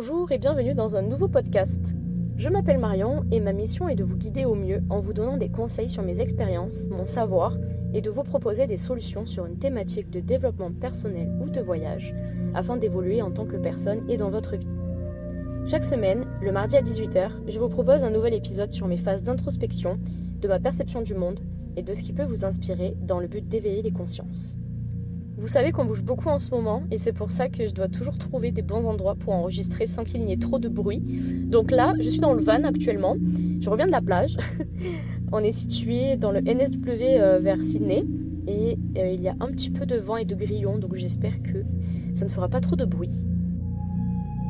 Bonjour et bienvenue dans un nouveau podcast. Je m'appelle Marion et ma mission est de vous guider au mieux en vous donnant des conseils sur mes expériences, mon savoir et de vous proposer des solutions sur une thématique de développement personnel ou de voyage afin d'évoluer en tant que personne et dans votre vie. Chaque semaine, le mardi à 18h, je vous propose un nouvel épisode sur mes phases d'introspection, de ma perception du monde et de ce qui peut vous inspirer dans le but d'éveiller les consciences. Vous savez qu'on bouge beaucoup en ce moment et c'est pour ça que je dois toujours trouver des bons endroits pour enregistrer sans qu'il n'y ait trop de bruit. Donc là, je suis dans le van actuellement, je reviens de la plage. On est situé dans le NSW vers Sydney et il y a un petit peu de vent et de grillons, donc j'espère que ça ne fera pas trop de bruit.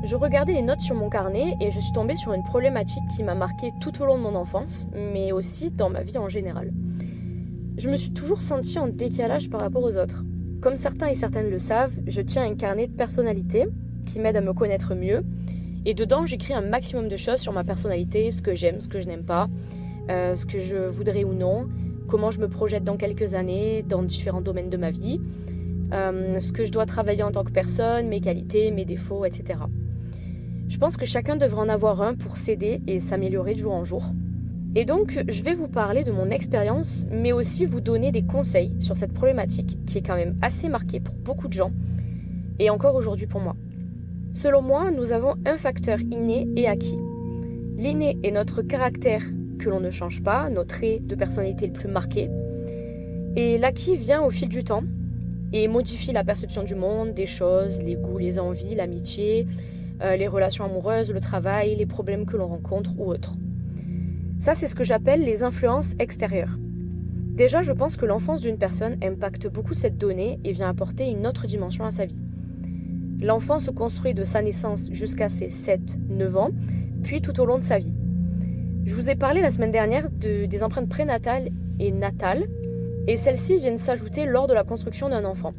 Je regardais les notes sur mon carnet et je suis tombée sur une problématique qui m'a marquée tout au long de mon enfance, mais aussi dans ma vie en général. Je me suis toujours sentie en décalage par rapport aux autres. Comme certains et certaines le savent, je tiens un carnet de personnalité qui m'aide à me connaître mieux. Et dedans, j'écris un maximum de choses sur ma personnalité, ce que j'aime, ce que je n'aime pas, ce que je voudrais ou non, comment je me projette dans quelques années, dans différents domaines de ma vie, ce que je dois travailler en tant que personne, mes qualités, mes défauts, etc. Je pense que chacun devrait en avoir un pour s'aider et s'améliorer de jour en jour. Et donc, je vais vous parler de mon expérience, mais aussi vous donner des conseils sur cette problématique qui est quand même assez marquée pour beaucoup de gens, et encore aujourd'hui pour moi. Selon moi, nous avons un facteur inné et acquis. L'inné est notre caractère que l'on ne change pas, nos traits de personnalité les plus marqués, et l'acquis vient au fil du temps et modifie la perception du monde, des choses, les goûts, les envies, l'amitié, les relations amoureuses, le travail, les problèmes que l'on rencontre ou autres. Ça, c'est ce que j'appelle les influences extérieures. Déjà, je pense que l'enfance d'une personne impacte beaucoup cette donnée et vient apporter une autre dimension à sa vie. L'enfant se construit de sa naissance jusqu'à ses 7-9 ans, puis tout au long de sa vie. Je vous ai parlé la semaine dernière des empreintes prénatales et natales, et celles-ci viennent s'ajouter lors de la construction d'un enfant.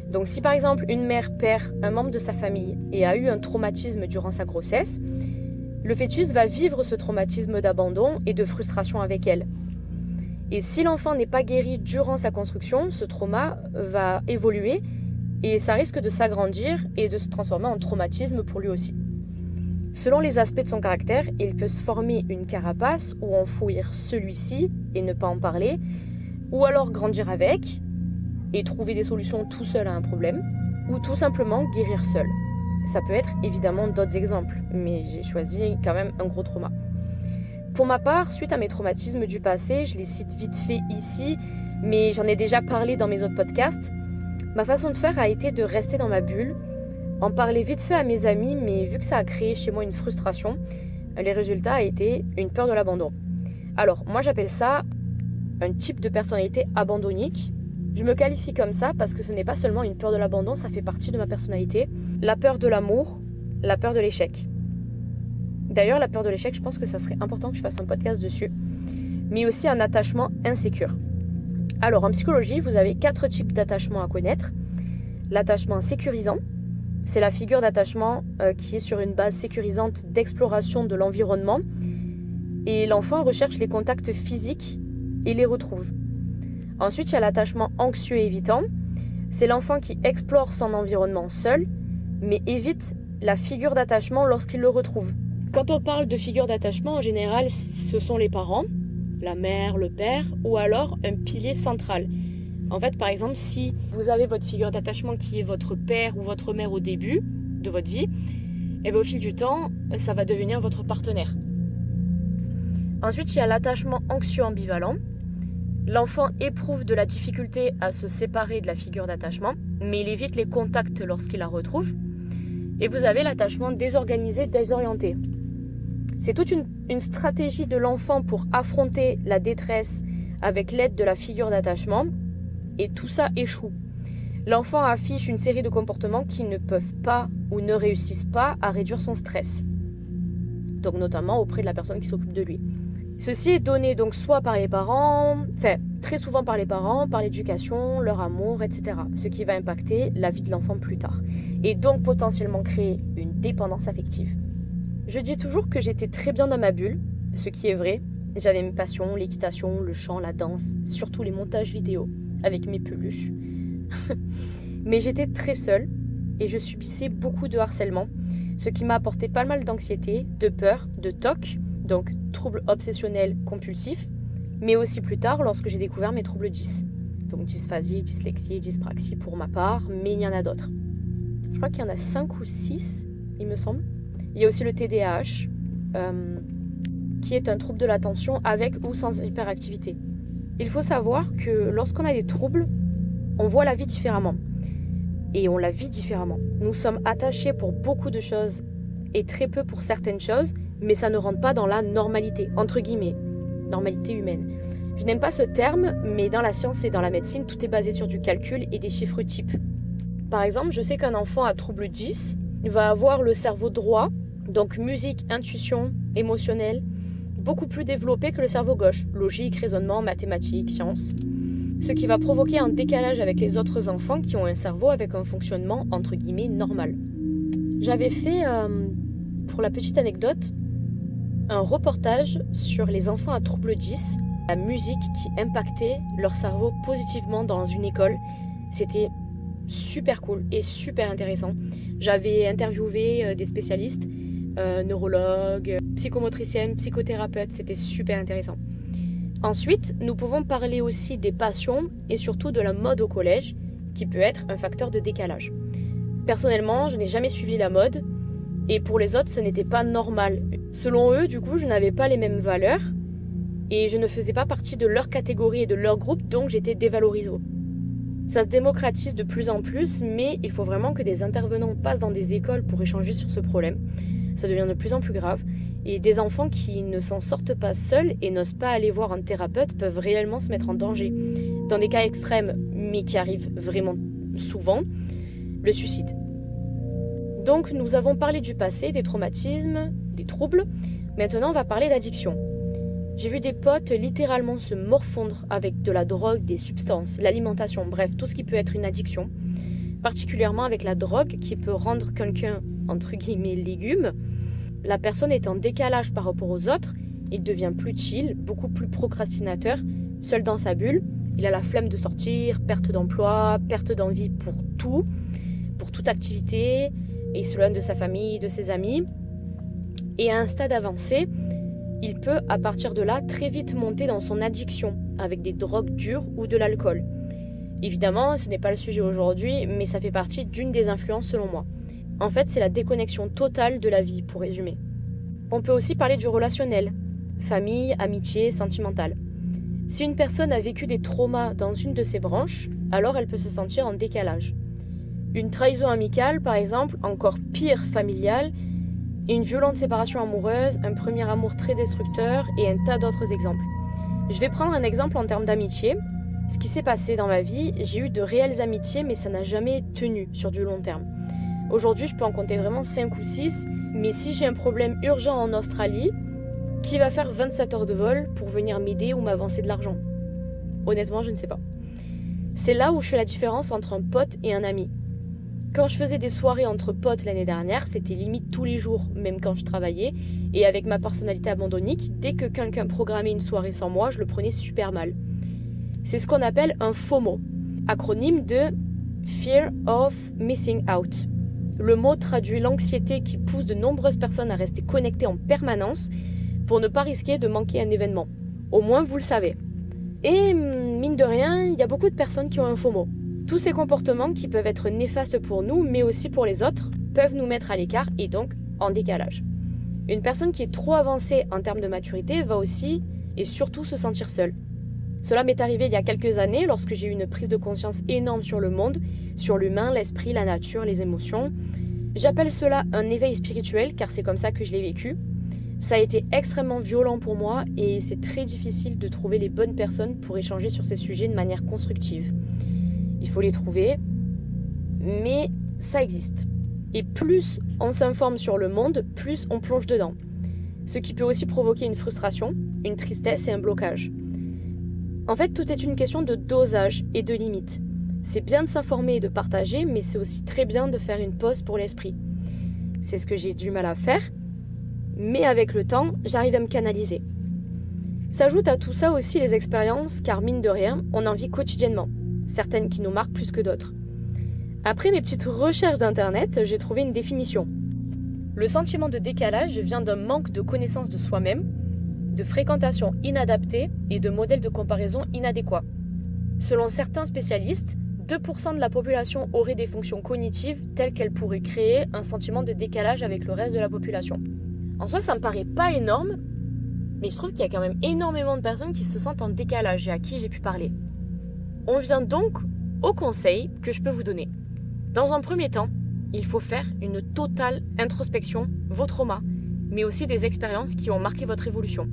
Donc si par exemple une mère perd un membre de sa famille et a eu un traumatisme durant sa grossesse, le fœtus va vivre ce traumatisme d'abandon et de frustration avec elle. Et si l'enfant n'est pas guéri durant sa construction, ce trauma va évoluer et ça risque de s'agrandir et de se transformer en traumatisme pour lui aussi. Selon les aspects de son caractère, il peut se former une carapace ou enfouir celui-ci et ne pas en parler, ou alors grandir avec et trouver des solutions tout seul à un problème, ou tout simplement guérir seul. Ça peut être évidemment d'autres exemples, mais j'ai choisi quand même un gros trauma. Pour ma part, suite à mes traumatismes du passé, je les cite vite fait ici, mais j'en ai déjà parlé dans mes autres podcasts, ma façon de faire a été de rester dans ma bulle, en parler vite fait à mes amis, mais vu que ça a créé chez moi une frustration, les résultats a été une peur de l'abandon. Alors, moi j'appelle ça un type de personnalité abandonnique. Je me qualifie comme ça parce que ce n'est pas seulement une peur de l'abandon, ça fait partie de ma personnalité. La peur de l'amour, la peur de l'échec. D'ailleurs, la peur de l'échec, je pense que ça serait important que je fasse un podcast dessus. Mais aussi un attachement insécure. Alors, en psychologie, vous avez 4 types d'attachement à connaître. L'attachement sécurisant, c'est la figure d'attachement qui est sur une base sécurisante d'exploration de l'environnement. Et l'enfant recherche les contacts physiques et les retrouve. Ensuite, il y a l'attachement anxieux et évitant. C'est l'enfant qui explore son environnement seul, mais évite la figure d'attachement lorsqu'il le retrouve. Quand on parle de figure d'attachement, en général, ce sont les parents, la mère, le père, ou alors un pilier central. En fait, par exemple, si vous avez votre figure d'attachement qui est votre père ou votre mère au début de votre vie, et bien au fil du temps, ça va devenir votre partenaire. Ensuite, il y a l'attachement anxieux ambivalent. L'enfant éprouve de la difficulté à se séparer de la figure d'attachement, mais il évite les contacts lorsqu'il la retrouve. Et vous avez l'attachement désorganisé, désorienté. C'est toute une stratégie de l'enfant pour affronter la détresse avec l'aide de la figure d'attachement, et tout ça échoue. L'enfant affiche une série de comportements qui ne peuvent pas ou ne réussissent pas à réduire son stress, donc notamment auprès de la personne qui s'occupe de lui. Ceci est donné donc soit par les parents, très souvent par les parents, par l'éducation, leur amour, etc. Ce qui va impacter la vie de l'enfant plus tard. Et donc potentiellement créer une dépendance affective. Je dis toujours que j'étais très bien dans ma bulle, ce qui est vrai. J'avais mes passions, l'équitation, le chant, la danse, surtout les montages vidéo avec mes peluches. Mais j'étais très seule et je subissais beaucoup de harcèlement, ce qui m'a apporté pas mal d'anxiété, de peur, de TOC, donc troubles obsessionnels compulsifs, mais aussi plus tard lorsque j'ai découvert mes troubles 10. Donc dysphasie, dyslexie, dyspraxie pour ma part, mais il y en a d'autres. Je crois qu'il y en a 5 ou 6, il me semble. Il y a aussi le TDAH, qui est un trouble de l'attention avec ou sans hyperactivité. Il faut savoir que lorsqu'on a des troubles, on voit la vie différemment. Et on la vit différemment. Nous sommes attachés pour beaucoup de choses et très peu pour certaines choses, mais ça ne rentre pas dans la normalité, entre guillemets, normalité humaine. Je n'aime pas ce terme, mais dans la science et dans la médecine, tout est basé sur du calcul et des chiffres types. Par exemple, je sais qu'un enfant à trouble 10 va avoir le cerveau droit, donc musique, intuition, émotionnel, beaucoup plus développé que le cerveau gauche, logique, raisonnement, mathématiques, sciences. Ce qui va provoquer un décalage avec les autres enfants qui ont un cerveau avec un fonctionnement entre guillemets normal. J'avais fait, pour la petite anecdote, un reportage sur les enfants à trouble 10, la musique qui impactait leur cerveau positivement dans une école. C'était super cool et super intéressant. J'avais interviewé des spécialistes, neurologues, psychomotriciennes, psychothérapeutes, c'était super intéressant. Ensuite, nous pouvons parler aussi des passions et surtout de la mode au collège, qui peut être un facteur de décalage. Personnellement, je n'ai jamais suivi la mode, et pour les autres, ce n'était pas normal. Selon eux, du coup, je n'avais pas les mêmes valeurs, et je ne faisais pas partie de leur catégorie et de leur groupe, donc j'étais dévalorisée. Ça se démocratise de plus en plus, mais il faut vraiment que des intervenants passent dans des écoles pour échanger sur ce problème. Ça devient de plus en plus grave. Et des enfants qui ne s'en sortent pas seuls et n'osent pas aller voir un thérapeute peuvent réellement se mettre en danger. Dans des cas extrêmes, mais qui arrivent vraiment souvent, le suicide. Donc nous avons parlé du passé, des traumatismes, des troubles. Maintenant on va parler d'addiction. J'ai vu des potes littéralement se morfondre avec de la drogue, des substances, l'alimentation, bref, tout ce qui peut être une addiction. Particulièrement avec la drogue qui peut rendre quelqu'un, entre guillemets, légume. La personne est en décalage par rapport aux autres, il devient plus chill, beaucoup plus procrastinateur, seul dans sa bulle. Il a la flemme de sortir, perte d'emploi, perte d'envie pour tout, pour toute activité, et il s'éloigne de sa famille, de ses amis. Et à un stade avancé, il peut à partir de là très vite monter dans son addiction avec des drogues dures ou de l'alcool. Évidemment, ce n'est pas le sujet aujourd'hui, mais ça fait partie d'une des influences selon moi. En fait, c'est la déconnexion totale de la vie, pour résumer. On peut aussi parler du relationnel, famille, amitié, sentimental. Si une personne a vécu des traumas dans une de ses branches, alors elle peut se sentir en décalage. Une trahison amicale, par exemple, encore pire familiale, et une violente séparation amoureuse, un premier amour très destructeur et un tas d'autres exemples. Je vais prendre un exemple en termes d'amitié. Ce qui s'est passé dans ma vie, j'ai eu de réelles amitiés, mais ça n'a jamais tenu sur du long terme. Aujourd'hui, je peux en compter vraiment 5 ou 6, mais si j'ai un problème urgent en Australie, qui va faire 27 heures de vol pour venir m'aider ou m'avancer de l'argent? Honnêtement, je ne sais pas. C'est là où je fais la différence entre un pote et un ami. Quand je faisais des soirées entre potes l'année dernière, c'était limite tous les jours, même quand je travaillais, et avec ma personnalité abandonnique, dès que quelqu'un programmait une soirée sans moi, je le prenais super mal. C'est ce qu'on appelle un FOMO, acronyme de Fear of Missing Out. Le mot traduit l'anxiété qui pousse de nombreuses personnes à rester connectées en permanence pour ne pas risquer de manquer un événement. Au moins, vous le savez. Et mine de rien, il y a beaucoup de personnes qui ont un FOMO. Tous ces comportements qui peuvent être néfastes pour nous, mais aussi pour les autres, peuvent nous mettre à l'écart et donc en décalage. Une personne qui est trop avancée en termes de maturité va aussi et surtout se sentir seule. Cela m'est arrivé il y a quelques années lorsque j'ai eu une prise de conscience énorme sur le monde, sur l'humain, l'esprit, la nature, les émotions. J'appelle cela un éveil spirituel car c'est comme ça que je l'ai vécu. Ça a été extrêmement violent pour moi et c'est très difficile de trouver les bonnes personnes pour échanger sur ces sujets de manière constructive. Il faut les trouver, mais ça existe. Et plus on s'informe sur le monde, plus on plonge dedans. Ce qui peut aussi provoquer une frustration, une tristesse et un blocage. En fait, tout est une question de dosage et de limite. C'est bien de s'informer et de partager, mais c'est aussi très bien de faire une pause pour l'esprit. C'est ce que j'ai du mal à faire, mais avec le temps, j'arrive à me canaliser. S'ajoutent à tout ça aussi les expériences, car mine de rien, on en vit quotidiennement, certaines qui nous marquent plus que d'autres. Après mes petites recherches d'internet, j'ai trouvé une définition. Le sentiment de décalage vient d'un manque de connaissance de soi-même, de fréquentation inadaptée et de modèles de comparaison inadéquats. Selon certains spécialistes, 2% de la population aurait des fonctions cognitives telles qu'elles pourraient créer un sentiment de décalage avec le reste de la population. En soi, ça me paraît pas énorme, mais je trouve qu'il y a quand même énormément de personnes qui se sentent en décalage et à qui j'ai pu parler. On vient donc aux conseils que je peux vous donner. Dans un premier temps, il faut faire une totale introspection, vos traumas, mais aussi des expériences qui ont marqué votre évolution.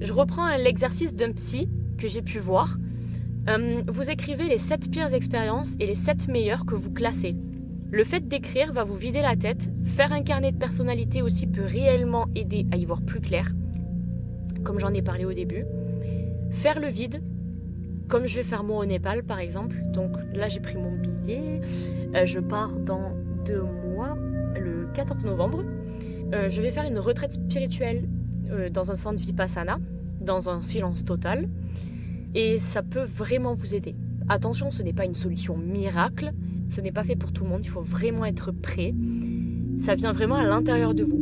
Je reprends l'exercice d'un psy que j'ai pu voir. Vous écrivez les 7 pires expériences et les 7 meilleures que vous classez. Le fait d'écrire va vous vider la tête. Faire un carnet de personnalité aussi peut réellement aider à y voir plus clair, comme j'en ai parlé au début. Faire le vide, comme je vais faire moi au Népal par exemple. Donc là j'ai pris mon billet, je pars dans 2 mois, le 14 novembre. Je vais faire une retraite spirituelle dans un centre Vipassana, dans un silence total. Et ça peut vraiment vous aider. Attention, ce n'est pas une solution miracle, ce n'est pas fait pour tout le monde, il faut vraiment être prêt. Ça vient vraiment à l'intérieur de vous.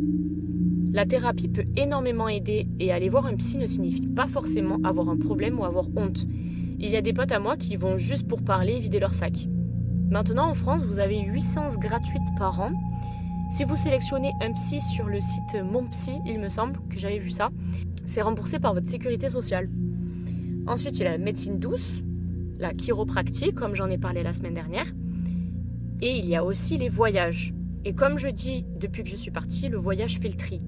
La thérapie peut énormément aider et aller voir un psy ne signifie pas forcément avoir un problème ou avoir honte. Il y a des potes à moi qui vont juste pour parler et vider leur sac. Maintenant en France, vous avez 8 séances gratuites par an. Si vous sélectionnez un psy sur le site Mon Psy, il me semble que j'avais vu ça, c'est remboursé par votre sécurité sociale. Ensuite, il y a la médecine douce, la chiropractie, comme j'en ai parlé la semaine dernière. Et il y a aussi les voyages. Et comme je dis depuis que je suis partie, le voyage fait le tri.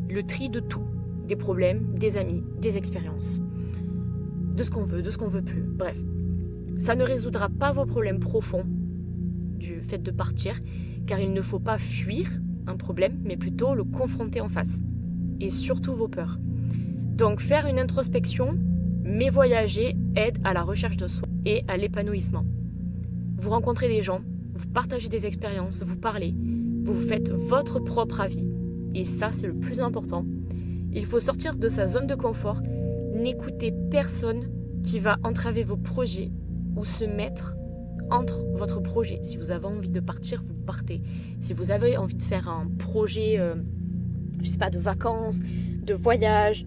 Le tri de tout. Des problèmes, des amis, des expériences. De ce qu'on veut, de ce qu'on veut plus. Bref. Ça ne résoudra pas vos problèmes profonds du fait de partir, car il ne faut pas fuir un problème, mais plutôt le confronter en face. Et surtout vos peurs. Donc faire une introspection, mais voyager aide à la recherche de soi et à l'épanouissement. Vous rencontrez des gens, vous partagez des expériences, vous parlez, vous faites votre propre avis. Et ça, c'est le plus important. Il faut sortir de sa zone de confort, n'écoutez personne qui va entraver vos projets ou se mettre entre votre projet. Si vous avez envie de partir, vous partez. Si vous avez envie de faire un projet, de vacances, de voyage,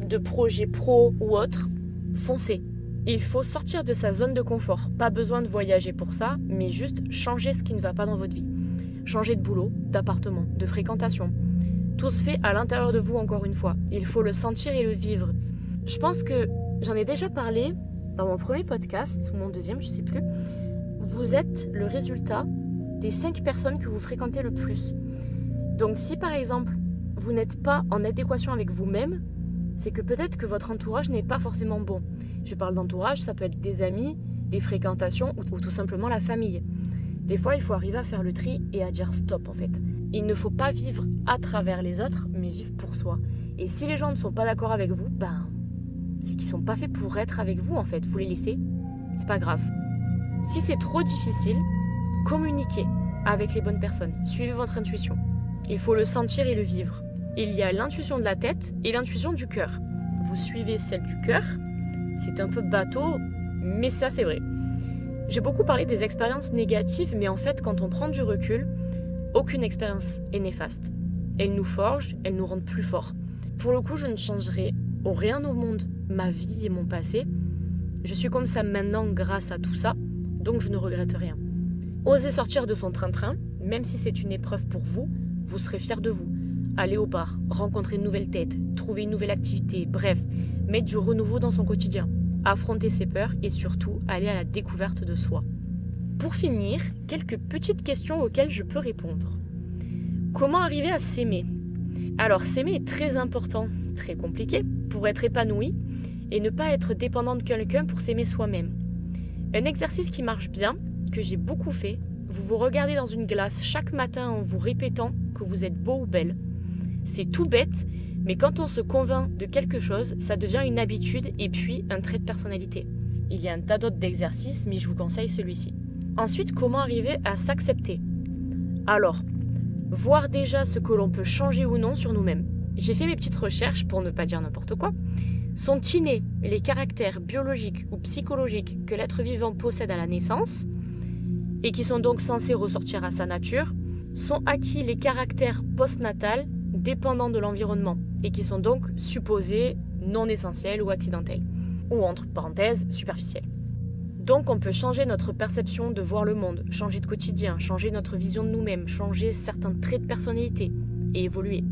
de projet pro ou autre, foncez. Il faut sortir de sa zone de confort. Pas besoin de voyager pour ça, mais juste changer ce qui ne va pas dans votre vie. Changer de boulot, d'appartement, de fréquentation. Tout se fait à l'intérieur de vous encore une fois. Il faut le sentir et le vivre. Je pense que j'en ai déjà parlé dans mon premier podcast, ou mon deuxième, je sais plus. Vous êtes le résultat des 5 personnes que vous fréquentez le plus. Donc si par exemple, vous n'êtes pas en adéquation avec vous-même, c'est que peut-être que votre entourage n'est pas forcément bon. Je parle d'entourage, ça peut être des amis, des fréquentations ou tout simplement la famille. Des fois, il faut arriver à faire le tri et à dire stop en fait. Il ne faut pas vivre à travers les autres, mais vivre pour soi. Et si les gens ne sont pas d'accord avec vous, c'est qu'ils ne sont pas faits pour être avec vous en fait. Vous les laissez, c'est pas grave. Si c'est trop difficile, communiquez avec les bonnes personnes. Suivez votre intuition. Il faut le sentir et le vivre. Il y a l'intuition de la tête et l'intuition du cœur. Vous suivez celle du cœur. C'est un peu bateau, mais ça c'est vrai. J'ai beaucoup parlé des expériences négatives, mais en fait, quand on prend du recul, aucune expérience est néfaste. Elles nous forgent, elles nous rendent plus forts. Pour le coup, je ne changerai rien au monde, ma vie et mon passé. Je suis comme ça maintenant grâce à tout ça, donc je ne regrette rien. Osez sortir de son train-train, même si c'est une épreuve pour vous, vous serez fiers de vous. Aller au bar, rencontrer une nouvelle tête, trouver une nouvelle activité, bref, mettre du renouveau dans son quotidien, affronter ses peurs et surtout aller à la découverte de soi. Pour finir, quelques petites questions auxquelles je peux répondre. Comment arriver à s'aimer ? Alors s'aimer est très important, très compliqué, pour être épanoui et ne pas être dépendant de quelqu'un pour s'aimer soi-même. Un exercice qui marche bien, que j'ai beaucoup fait, vous vous regardez dans une glace chaque matin en vous répétant que vous êtes beau ou belle. C'est tout bête, mais quand on se convainc de quelque chose, ça devient une habitude et puis un trait de personnalité. Il y a un tas d'autres exercices, mais je vous conseille celui-ci. Ensuite, comment arriver à s'accepter ? Alors, voir déjà ce que l'on peut changer ou non sur nous-mêmes. J'ai fait mes petites recherches pour ne pas dire n'importe quoi. Sont innés les caractères biologiques ou psychologiques que l'être vivant possède à la naissance et qui sont donc censés ressortir à sa nature ? sont acquis les caractères postnatals dépendants de l'environnement et qui sont donc supposés non essentiels ou accidentels, ou entre parenthèses superficiels. Donc on peut changer notre perception de voir le monde, changer de quotidien, changer notre vision de nous-mêmes, changer certains traits de personnalité et évoluer.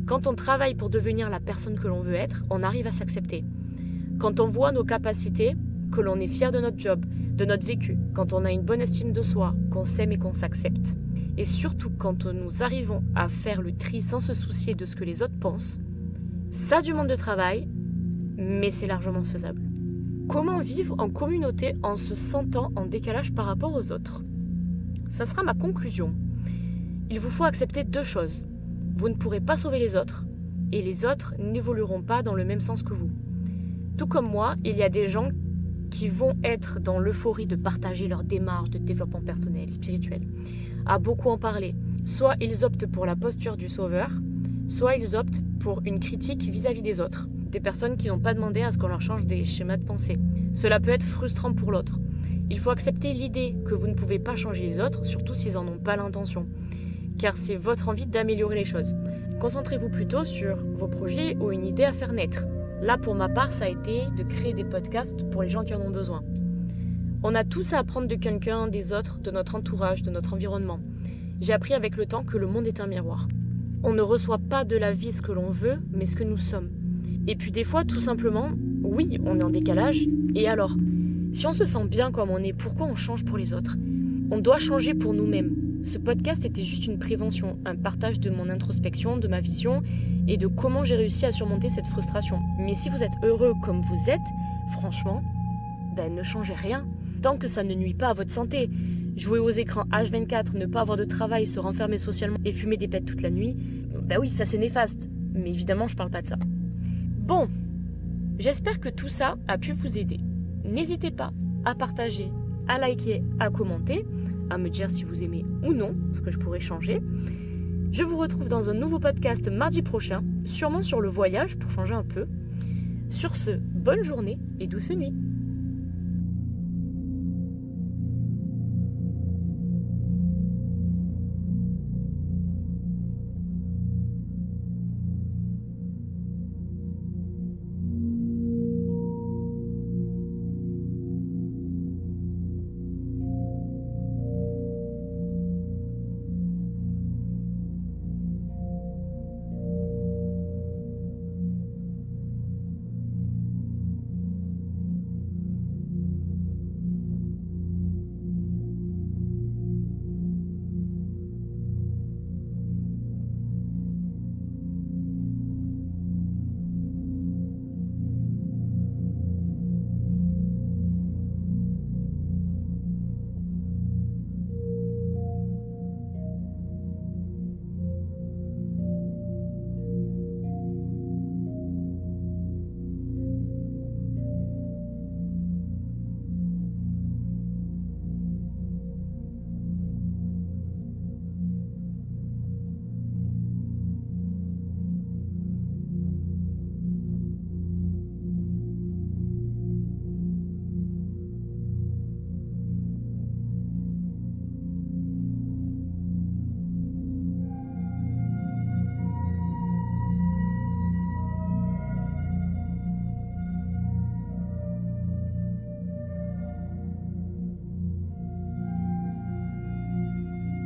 Quand on travaille pour devenir la personne que l'on veut être, on arrive à s'accepter. Quand on voit nos capacités, que l'on est fier de notre job, de notre vécu, quand on a une bonne estime de soi, qu'on s'aime et qu'on s'accepte. Et surtout quand nous arrivons à faire le tri sans se soucier de ce que les autres pensent, ça a du monde de travail, mais c'est largement faisable. Comment vivre en communauté en se sentant en décalage par rapport aux autres ? Ça sera ma conclusion. Il vous faut accepter 2 choses. Vous ne pourrez pas sauver les autres, et les autres n'évolueront pas dans le même sens que vous. Tout comme moi, il y a des gens qui vont être dans l'euphorie de partager leur démarche de développement personnel, spirituel, à beaucoup en parler. Soit ils optent pour la posture du sauveur, soit ils optent pour une critique vis-à-vis des autres, des personnes qui n'ont pas demandé à ce qu'on leur change des schémas de pensée. Cela peut être frustrant pour l'autre. Il faut accepter l'idée que vous ne pouvez pas changer les autres, surtout s'ils n'en ont pas l'intention, car c'est votre envie d'améliorer les choses. Concentrez-vous plutôt sur vos projets ou une idée à faire naître. Là, pour ma part, ça a été de créer des podcasts pour les gens qui en ont besoin. On a tous à apprendre de quelqu'un, des autres, de notre entourage, de notre environnement. J'ai appris avec le temps que le monde est un miroir. On ne reçoit pas de la vie ce que l'on veut, mais ce que nous sommes. Et puis des fois, tout simplement, oui, on est en décalage, et alors ? Si on se sent bien comme on est, pourquoi on change pour les autres ? On doit changer pour nous-mêmes. Ce podcast était juste une prévention, un partage de mon introspection, de ma vision et de comment j'ai réussi à surmonter cette frustration. Mais si vous êtes heureux comme vous êtes, franchement, ne changez rien. Tant que ça ne nuit pas à votre santé. Jouer aux écrans H24, ne pas avoir de travail, se renfermer socialement et fumer des pets toute la nuit, oui, ça c'est néfaste. Mais évidemment, je parle pas de ça. Bon, j'espère que tout ça a pu vous aider. N'hésitez pas à partager, à liker, à commenter, à me dire si vous aimez ou non ce que je pourrais changer. Je vous retrouve dans un nouveau podcast mardi prochain, sûrement sur le voyage pour changer un peu. Sur ce, bonne journée et douce nuit.